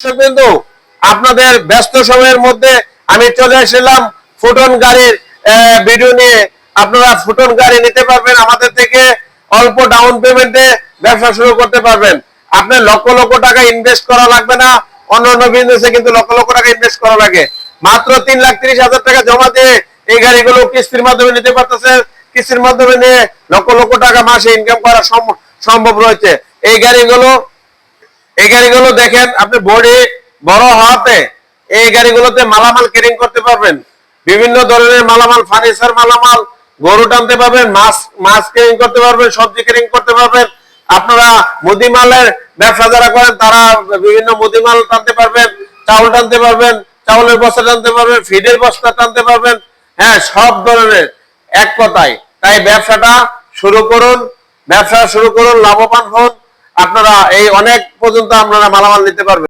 কিন্তু আপনাদের ব্যস্ত সময়ের মধ্যে আমি চলে আসলাম ফুটন গাড়ির ভিডিও নিয়ে। আপনারা ফুটন গাড়ি নিতে পারবেন আমাদের থেকে, অল্প ডাউন পেমেন্টে ব্যবসা শুরু করতে পারবেন। আপনার লক্ষ লক্ষ টাকা ইনভেস্ট করা লাগবে না। অন্যান্য বিজনেসে কিন্তু লক্ষ লক্ষ টাকা ইনভেস্ট করা লাগে। মাত্র 3,30,000 টাকা জমা দিয়ে এই গাড়িগুলো কিস্তির মাধ্যমে নিতে পারতেছে। কিস্তির মাধ্যমে নিয়ে লক্ষ লক্ষ টাকা মাসে ইনকাম করা সম্ভব রয়েছে। এই গাড়িগুলো দেখেন, আপনি বডি বড় হওয়াতে এই গাড়িগুলোতে মালামাল ক্যারিং করতে পারবেন। বিভিন্ন ধরনের মালামাল, ফার্নিচার মালামাল, গরু টানতে পারবেন, মাছ ক্যারিং করতে পারবেন, সবজি ক্যারিং করতে পারবেন। আপনারা মুদিমালের ব্যবসা যারা করেন তারা বিভিন্ন মুদিমাল টানতে পারবেন, চাউল টানতে পারবেন, চাউলের বস্তা টানতে পারবেন, ফিডের বস্তা টানতে পারবেন। হ্যাঁ, সব ধরনের এক কথায়। তাই ব্যবসা শুরু করুন, লাভবান হন। আপনারা এই অনেক পর্যন্ত আপনারা মালামাল নিতে পারবেন।